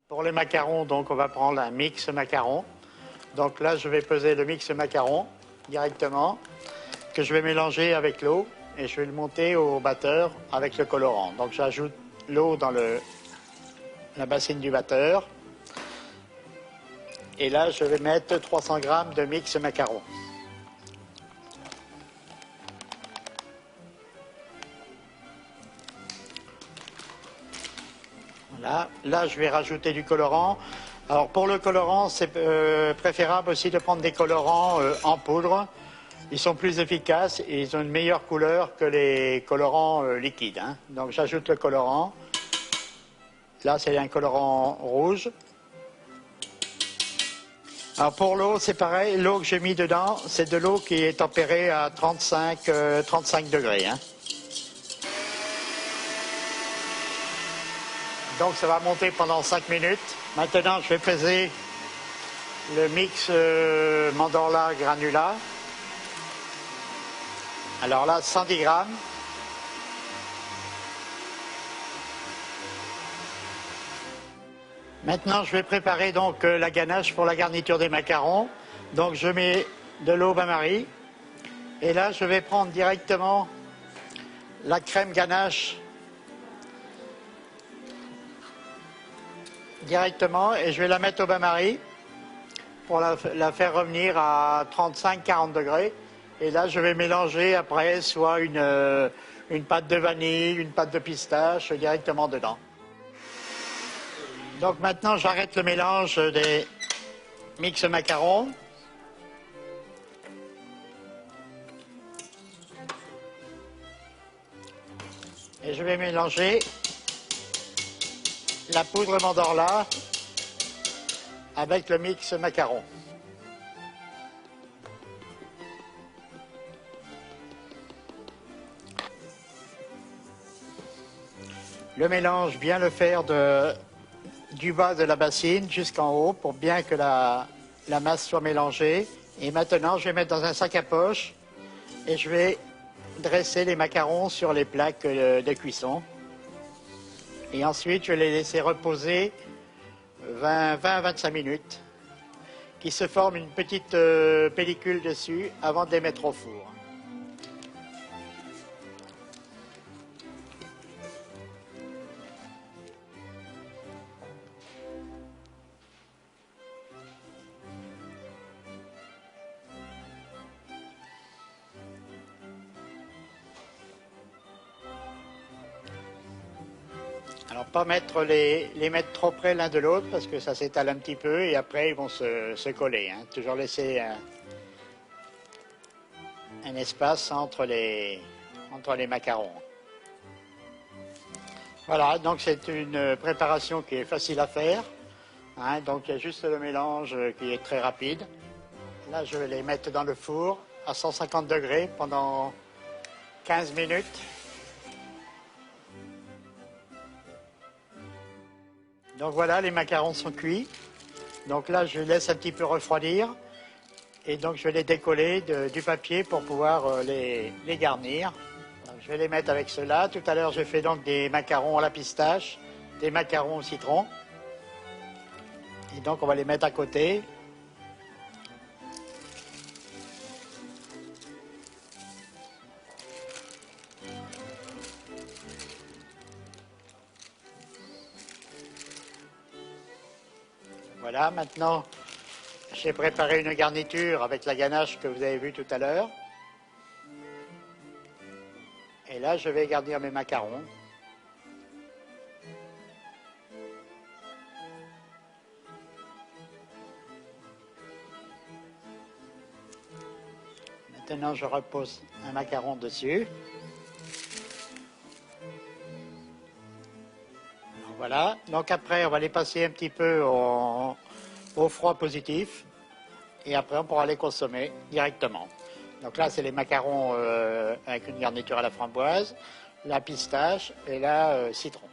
Pour les macarons, donc on va prendre un mix macaron. Donc là, je vais peser le mix macaron directement, que je vais mélanger avec l'eau et je vais le monter au batteur avec le colorant. Donc j'ajoute l'eau dans la bassine du batteur. Et là, je vais mettre 300 g de mix macaron. Voilà. Là, je vais rajouter du colorant. Alors pour le colorant, c'est préférable aussi de prendre des colorants en poudre. Ils sont plus efficaces et ils ont une meilleure couleur que les colorants liquides. Hein. Donc j'ajoute le colorant. Là, c'est un colorant rouge. Alors pour l'eau, c'est pareil. L'eau que j'ai mis dedans, c'est de l'eau qui est tempérée à 35 degrés. Hein. Donc ça va monter pendant 5 minutes. Maintenant, je vais peser le mix mandorla granulat. Alors là, 110 g. Maintenant, je vais préparer donc la ganache pour la garniture des macarons. Donc je mets de l'eau bain-marie. Et là, je vais prendre directement la crème ganache directement et je vais la mettre au bain-marie pour la faire revenir à 35-40 degrés. Et là, je vais mélanger après soit une pâte de vanille, une pâte de pistache directement dedans. Donc maintenant, j'arrête le mélange des mix macarons. Et je vais mélanger la poudre mandorla avec le mix macaron. Le mélange, bien le faire du bas de la bassine jusqu'en haut pour bien que la masse soit mélangée. Et maintenant, je vais mettre dans un sac à poche et je vais dresser les macarons sur les plaques de cuisson. Et ensuite, je vais les laisser reposer 20 à 25 minutes, qui se forme une petite pellicule dessus avant de les mettre au four. Alors pas les mettre trop près l'un de l'autre parce que ça s'étale un petit peu et après ils vont se coller. Hein. Toujours laisser un espace entre les macarons. Voilà, donc c'est une préparation qui est facile à faire. Hein, donc il y a juste le mélange qui est très rapide. Là je vais les mettre dans le four à 150 degrés pendant 15 minutes. Donc voilà, les macarons sont cuits. Donc là, je laisse un petit peu refroidir. Et donc, je vais les décoller du papier pour pouvoir les garnir. Donc, je vais les mettre avec cela. Tout à l'heure, j'ai fait donc des macarons à la pistache, des macarons au citron. Et donc, on va les mettre à côté. Voilà, maintenant, j'ai préparé une garniture avec la ganache que vous avez vue tout à l'heure. Et là, je vais garnir mes macarons. Maintenant, je repose un macaron dessus. Voilà, donc après on va les passer un petit peu au froid positif et après on pourra les consommer directement. Donc là c'est les macarons avec une garniture à la framboise, la pistache et la citron.